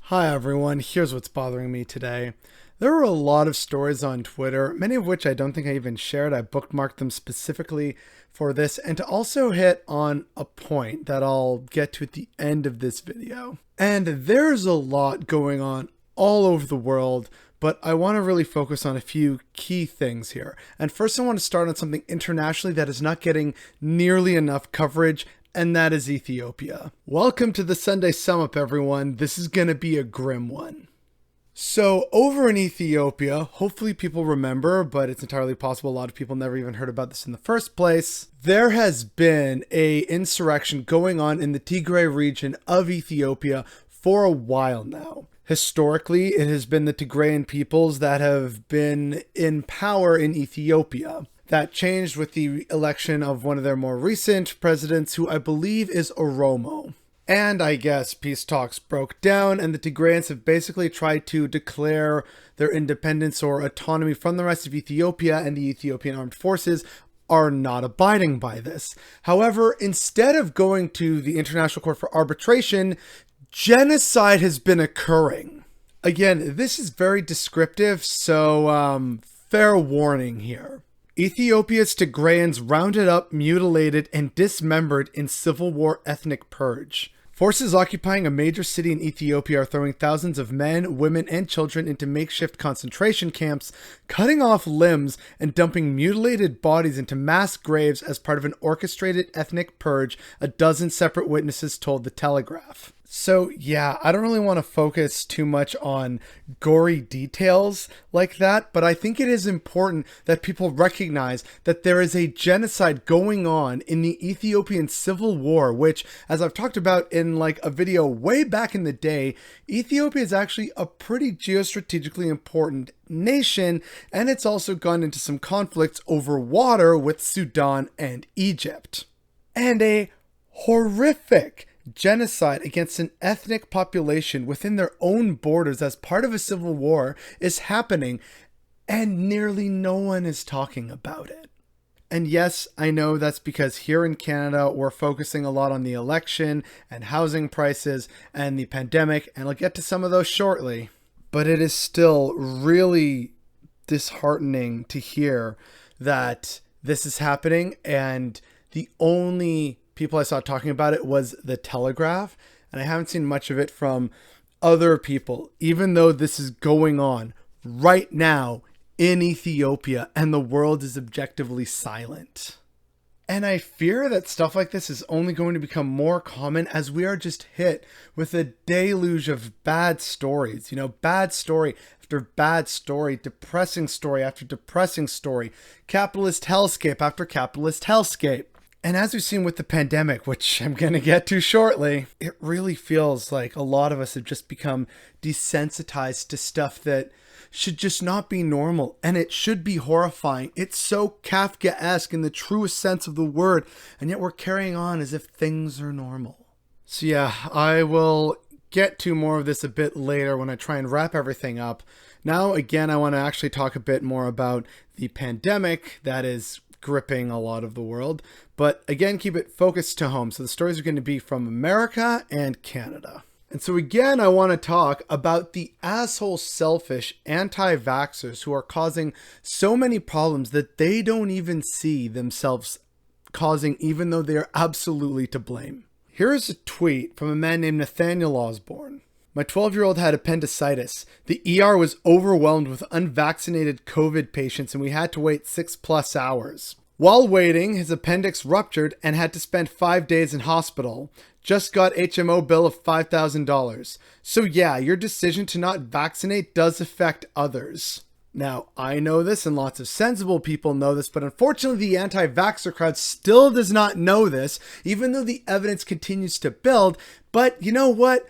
Hi everyone, here's what's bothering me today. There were a lot of stories on Twitter, many of which I don't think I even shared. I bookmarked them specifically for this and to also hit on a point that I'll get to at the end of this video. And there's a lot going on all over the world, but I want to really focus on a few key things here. And first I want to start on something internationally that is not getting nearly enough coverage, and that is Ethiopia. Welcome to the Sunday Sum Up, everyone. This is going to be a grim one. So over in Ethiopia, hopefully people remember, but it's entirely possible a lot of people never even heard about this in the first place. There has been an insurrection going on in the Tigray region of Ethiopia for a while now. Historically, it has been the Tigrayan peoples that have been in power in Ethiopia. That changed with the election of one of their more recent presidents, who I believe is Oromo. And I guess peace talks broke down, and the Tigrayans have basically tried to declare their independence or autonomy from the rest of Ethiopia, and the Ethiopian armed forces are not abiding by this. However, instead of going to the International Court for Arbitration, genocide has been occurring. Again, this is very descriptive, so fair warning here. Ethiopia's Tigrayans rounded up, mutilated, and dismembered in civil war ethnic purge. Forces occupying a major city in Ethiopia are throwing thousands of men, women, and children into makeshift concentration camps, cutting off limbs, and dumping mutilated bodies into mass graves as part of an orchestrated ethnic purge, a dozen separate witnesses told the Telegraph. So yeah, I don't really want to focus too much on gory details like that, but I think it is important that people recognize that there is a genocide going on in the Ethiopian civil war, which, as I've talked about in like a video way back in the day, Ethiopia is actually a pretty geostrategically important nation, and it's also gone into some conflicts over water with Sudan and Egypt. And a horrific genocide against an ethnic population within their own borders as part of a civil war is happening, and nearly no one is talking about it. And yes, I know that's because here in Canada, we're focusing a lot on the election and housing prices and the pandemic, and I'll get to some of those shortly. But it is still really disheartening to hear that this is happening, and the only people I saw talking about it was the Telegraph, and I haven't seen much of it from other people, even though this is going on right now in Ethiopia and the world is objectively silent. And I fear that stuff like this is only going to become more common as we are just hit with a deluge of bad stories. You know, bad story after bad story, depressing story after depressing story, capitalist hellscape after capitalist hellscape. And as we've seen with the pandemic, which I'm going to get to shortly, it really feels like a lot of us have just become desensitized to stuff that should just not be normal, and it should be horrifying. It's so Kafkaesque in the truest sense of the word, and yet we're carrying on as if things are normal. So yeah, I will get to more of this a bit later when I try and wrap everything up. Now, again, I want to actually talk a bit more about the pandemic that is gripping a lot of the world, but again, keep it focused to home. So the stories are going to be from America and Canada. And so again, I want to talk about the asshole, selfish anti-vaxxers who are causing so many problems that they don't even see themselves causing, even though they are absolutely to blame. Here is a tweet from a man named Nathaniel Osborne. My 12-year-old had appendicitis. The ER was overwhelmed with unvaccinated COVID patients, and we had to wait 6+ hours. While waiting, his appendix ruptured and had to spend 5 days in hospital. Just got HMO bill of $5,000. So yeah, your decision to not vaccinate does affect others. Now, I know this and lots of sensible people know this, but unfortunately the anti-vaxxer crowd still does not know this, even though the evidence continues to build. But you know what?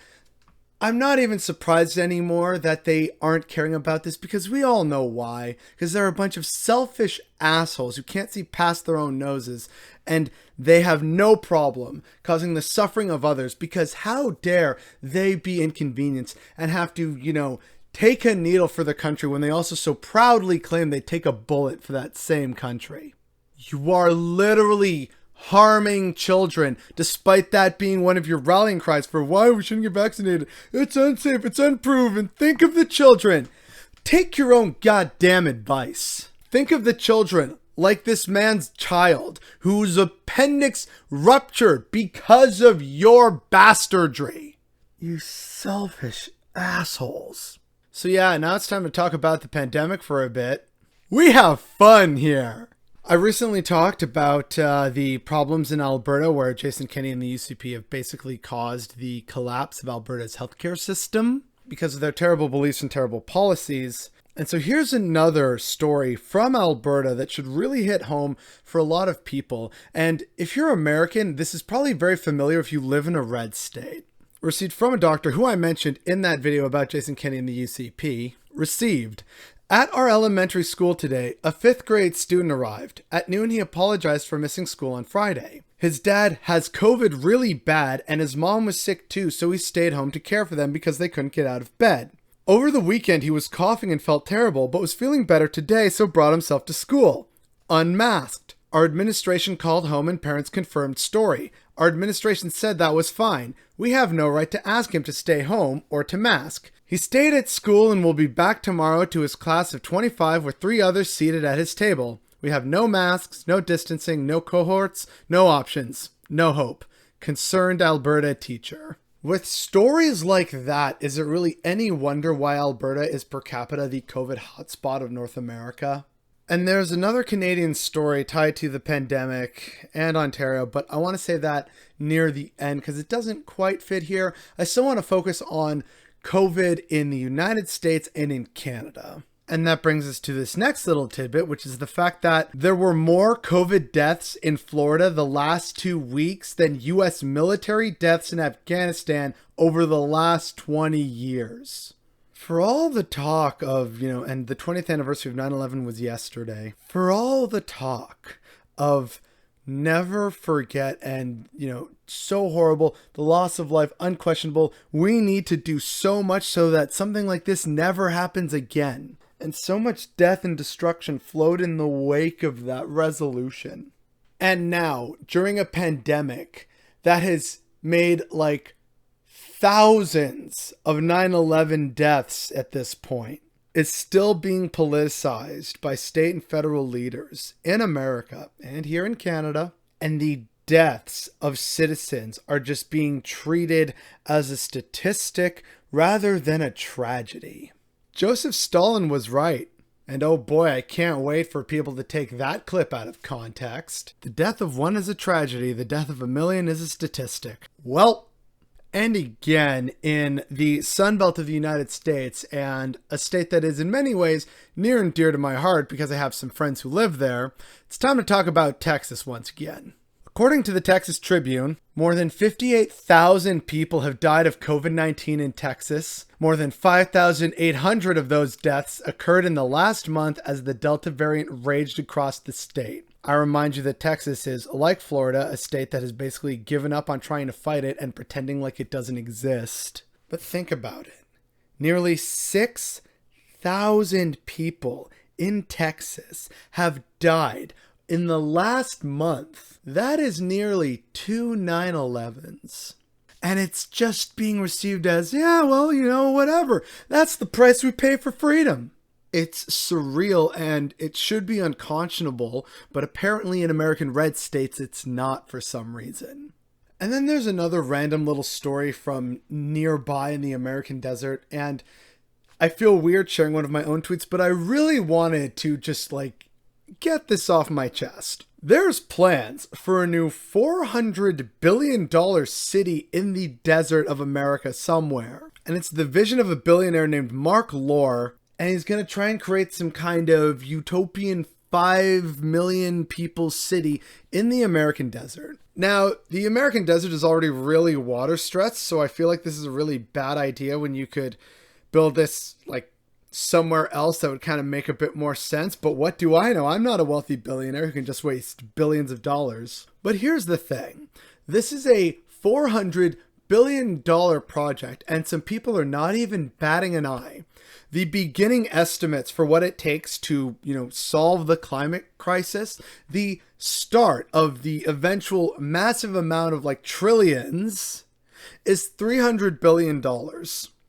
I'm not even surprised anymore that they aren't caring about this, because we all know why. Because they're a bunch of selfish assholes who can't see past their own noses, and they have no problem causing the suffering of others, because how dare they be inconvenienced and have to, you know, take a needle for the country when they also so proudly claim they take a bullet for that same country. You are literally harming children, despite that being one of your rallying cries for why we shouldn't get vaccinated. It's unsafe, it's unproven. Think of the children. Take your own goddamn advice. Think of the children like this man's child whose appendix ruptured because of your bastardry. You selfish assholes. So yeah, now it's time to talk about the pandemic for a bit. We have fun here. I recently talked about the problems in Alberta where Jason Kenney and the UCP have basically caused the collapse of Alberta's healthcare system because of their terrible beliefs and terrible policies. And so here's another story from Alberta that should really hit home for a lot of people. And if you're American, this is probably very familiar if you live in a red state. Received from a doctor who I mentioned in that video about Jason Kenney and the UCP. Received. At our elementary school today, a 5th grade student arrived. At noon, he apologized for missing school on Friday. His dad has COVID really bad and his mom was sick too, so he stayed home to care for them because they couldn't get out of bed. Over the weekend, he was coughing and felt terrible, but was feeling better today, so brought himself to school. Unmasked. Our administration called home and parents confirmed story. Our administration said that was fine. We have no right to ask him to stay home or to mask. He stayed at school and will be back tomorrow to his class of 25 with 3 others seated at his table. We have no masks, no distancing, no cohorts, no options, no hope. Concerned Alberta teacher. With stories like that, is it really any wonder why Alberta is per capita the COVID hotspot of North America? And there's another Canadian story tied to the pandemic and Ontario, but I want to say that near the end because it doesn't quite fit here. I still want to focus on COVID in the United States and in Canada. And that brings us to this next little tidbit, which is the fact that there were more COVID deaths in Florida the last 2 weeks than U.S. military deaths in Afghanistan over the last 20 years. For all the talk of, and the 20th anniversary of 9/11 was yesterday, for all the talk of never forget and, so horrible, the loss of life, unquestionable, we need to do so much so that something like this never happens again. And so much death and destruction flowed in the wake of that resolution. And now, during a pandemic that has made thousands of 9/11 deaths at this point, is still being politicized by state and federal leaders in America and here in Canada. And the deaths of citizens are just being treated as a statistic rather than a tragedy. Joseph Stalin was right. And oh boy, I can't wait for people to take that clip out of context. The death of one is a tragedy. The death of a million is a statistic. Well, and again, in the Sunbelt of the United States, and a state that is in many ways near and dear to my heart because I have some friends who live there, it's time to talk about Texas once again. According to the Texas Tribune, more than 58,000 people have died of COVID-19 in Texas. More than 5,800 of those deaths occurred in the last month as the Delta variant raged across the state. I remind you that Texas is, like Florida, a state that has basically given up on trying to fight it and pretending like it doesn't exist. But think about it. Nearly 6,000 people in Texas have died in the last month. That is nearly 2 9/11s. And it's just being received as, whatever. That's the price we pay for freedom. It's surreal and it should be unconscionable, but apparently in American red states, it's not for some reason. And then there's another random little story from nearby in the American desert. And I feel weird sharing one of my own tweets, but I really wanted to just get this off my chest. There's plans for a new $400 billion city in the desert of America somewhere. And it's the vision of a billionaire named Mark Lohr. And he's going to try and create some kind of utopian 5 million people city in the American desert. Now, the American desert is already really water stressed, so I feel like this is a really bad idea when you could build this somewhere else that would kind of make a bit more sense. But what do I know? I'm not a wealthy billionaire who can just waste billions of dollars. But here's the thing. This is a $400 billion project, and some people are not even batting an eye. the beginning estimates for what it takes to, solve the climate crisis, the start of the eventual massive amount of like trillions is $300 billion.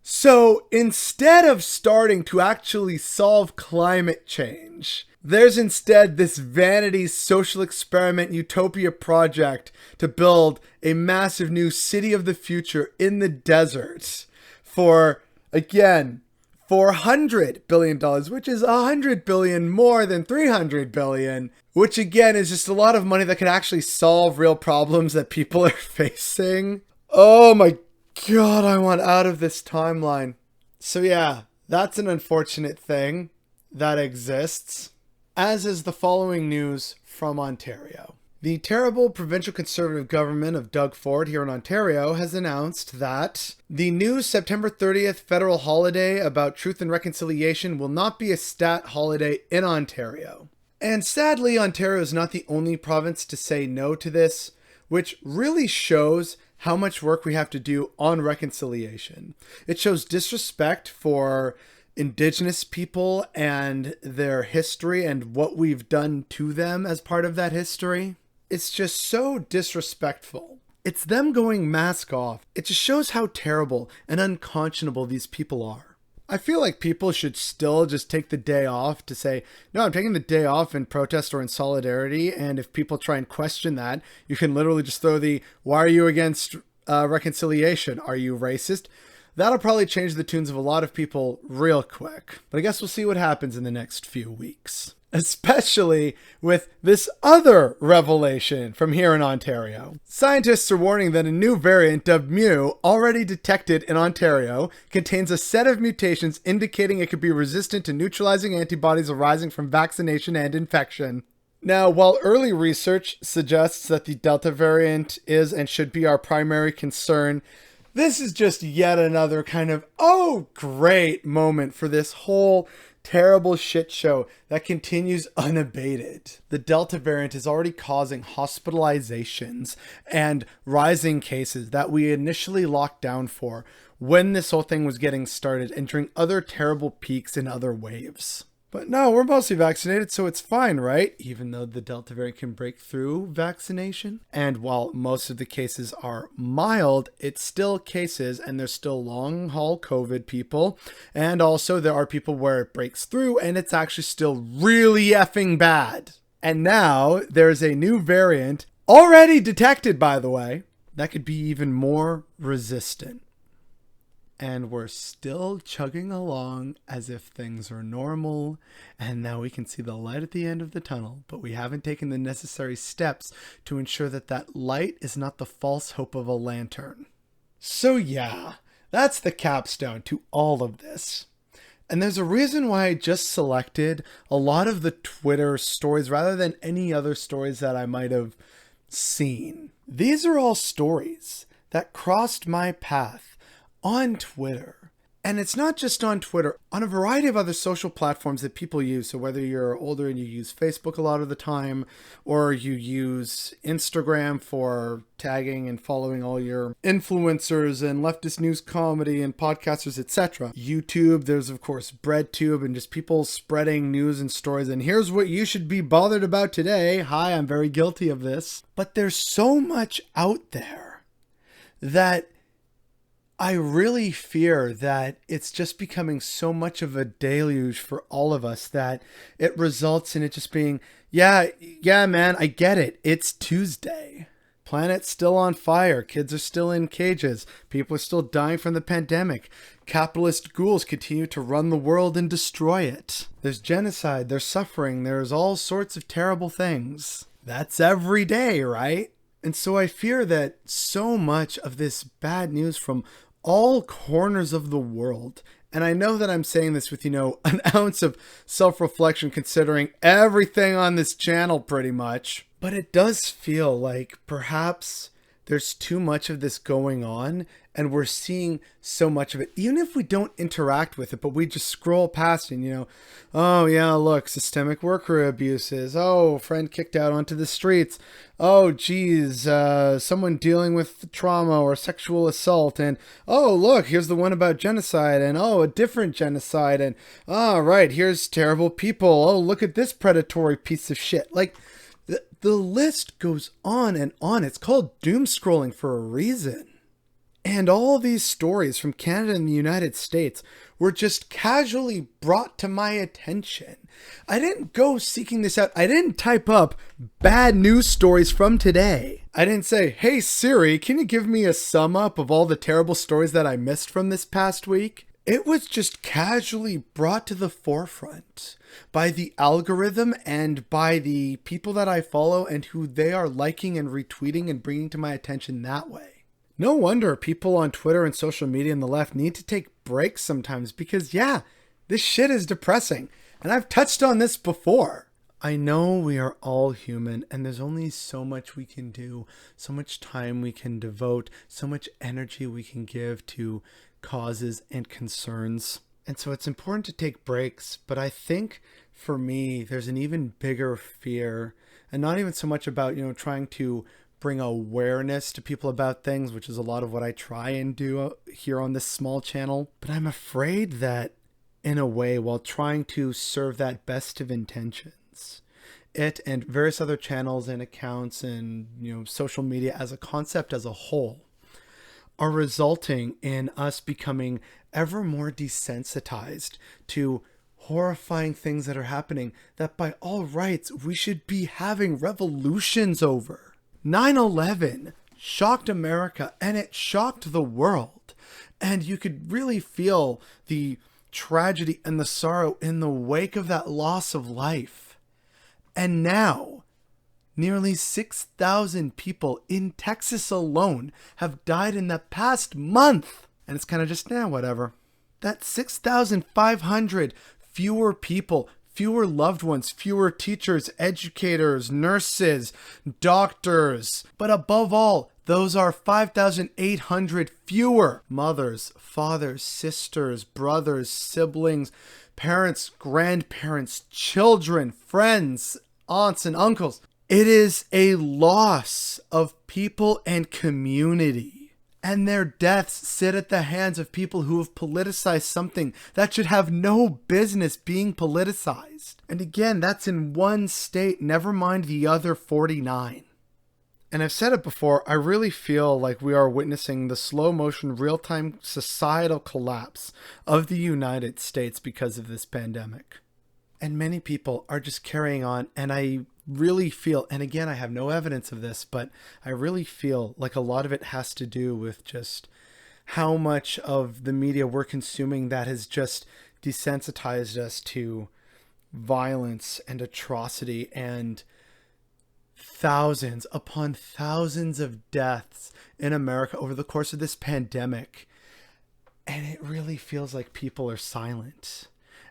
So instead of starting to actually solve climate change, there's instead this vanity social experiment utopia project to build a massive new city of the future in the desert for, again, $400 billion, which is $100 billion more than $300 billion, which again is just a lot of money that could actually solve real problems that people are facing. Oh my God, I want out of this timeline. So yeah, that's an unfortunate thing that exists. As is the following news from Ontario. The terrible provincial Conservative government of Doug Ford here in Ontario has announced that the new September 30th federal holiday about truth and reconciliation will not be a stat holiday in Ontario. And sadly, Ontario is not the only province to say no to this, which really shows how much work we have to do on reconciliation. It shows disrespect for Indigenous people and their history and what we've done to them as part of that history. It's just so disrespectful. It's them going mask off. It just shows how terrible and unconscionable these people are. I feel like people should still just take the day off to say, no, I'm taking the day off in protest or in solidarity. And if people try and question that, you can literally just throw the, why are you against reconciliation? Are you racist? That'll probably change the tunes of a lot of people real quick. But I guess we'll see what happens in the next few weeks. Especially with this other revelation from here in Ontario. Scientists are warning that a new variant dubbed Mu, already detected in Ontario, contains a set of mutations indicating it could be resistant to neutralizing antibodies arising from vaccination and infection. Now, while early research suggests that the Delta variant is and should be our primary concern, this is just yet another kind of, oh, great moment for this whole terrible shit show that continues unabated. The Delta variant is already causing hospitalizations and rising cases that we initially locked down for when this whole thing was getting started and during other terrible peaks and other waves. But no, we're mostly vaccinated, so it's fine, right? Even though the Delta variant can break through vaccination. And while most of the cases are mild, it's still cases, and there's still long-haul COVID people. And also there are people where it breaks through, and it's actually still really effing bad. And now there's a new variant, already detected, by the way, that could be even more resistant. And we're still chugging along as if things are normal, and now we can see the light at the end of the tunnel, but we haven't taken the necessary steps to ensure that that light is not the false hope of a lantern. So yeah, that's the capstone to all of this. And there's a reason why I just selected a lot of the Twitter stories rather than any other stories that I might have seen. These are all stories that crossed my path on Twitter. And it's not just on Twitter, on a variety of other social platforms that people use. So whether you're older and you use Facebook a lot of the time, or you use Instagram for tagging and following all your influencers and leftist news comedy and podcasters, etc. YouTube, there's of course BreadTube and just people spreading news and stories. And here's what you should be bothered about today. Hi, I'm very guilty of this. But there's so much out there that I really fear that it's just becoming so much of a deluge for all of us that it results in it just being, yeah, man, I get it. It's Tuesday. Planet's still on fire. Kids are still in cages. People are still dying from the pandemic. Capitalist ghouls continue to run the world and destroy it. There's genocide. There's suffering. There's all sorts of terrible things. That's every day, right? And so I fear that so much of this bad news from all corners of the world, and I know that I'm saying this with, an ounce of self-reflection considering everything on this channel pretty much, but it does feel like perhaps there's too much of this going on And we're seeing so much of it, even if we don't interact with it, but we just scroll past and, oh yeah, look, systemic worker abuses. Oh, friend kicked out onto the streets. Oh, geez, someone dealing with trauma or sexual assault. And, oh, look, here's the one about genocide. And, oh, a different genocide. And, right, here's terrible people. Oh, look at this predatory piece of shit. Like, the list goes on and on. It's called doom scrolling for a reason. And all these stories from Canada and the United States were just casually brought to my attention. I didn't go seeking this out. I didn't type up bad news stories from today. I didn't say, hey Siri, can you give me a sum up of all the terrible stories that I missed from this past week? It was just casually brought to the forefront by the algorithm and by the people that I follow and who they are liking and retweeting and bringing to my attention that way. No wonder people on Twitter and social media on the left need to take breaks sometimes because, yeah, this shit is depressing. And I've touched on this before. I know we are all human and there's only so much we can do, so much time we can devote, so much energy we can give to causes and concerns. And so it's important to take breaks. But I think for me, there's an even bigger fear, and not even so much about, trying to bring awareness to people about things, which is a lot of what I try and do here on this small channel. But I'm afraid that in a way, while trying to serve that best of intentions, it and various other channels and accounts and, social media as a concept as a whole are resulting in us becoming ever more desensitized to horrifying things that are happening that by all rights we should be having revolutions over. 9/11 shocked America and it shocked the world. And you could really feel the tragedy and the sorrow in the wake of that loss of life. And now, nearly 6,000 people in Texas alone have died in the past month. And it's kind of just, whatever. That's 6,500 fewer people, fewer loved ones, fewer teachers, educators, nurses, doctors. But above all, those are 5,800 fewer mothers, fathers, sisters, brothers, siblings, parents, grandparents, children, friends, aunts, and uncles. It is a loss of people and community. And their deaths sit at the hands of people who have politicized something that should have no business being politicized. And again, that's in one state, never mind the other 49. And I've said it before, I really feel like we are witnessing the slow motion, real-time societal collapse of the United States because of this pandemic. And many people are just carrying on, and I really feel, and again, I have no evidence of this, but I really feel like a lot of it has to do with just how much of the media we're consuming that has just desensitized us to violence and atrocity and thousands upon thousands of deaths in America over the course of this pandemic. And it really feels like people are silent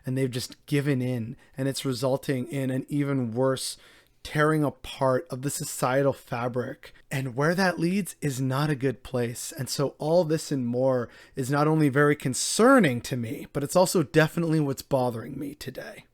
and they've just given in, and it's resulting in an even worse tearing apart of the societal fabric. And where that leads is not a good place. And so all this and more is not only very concerning to me, but it's also definitely what's bothering me today.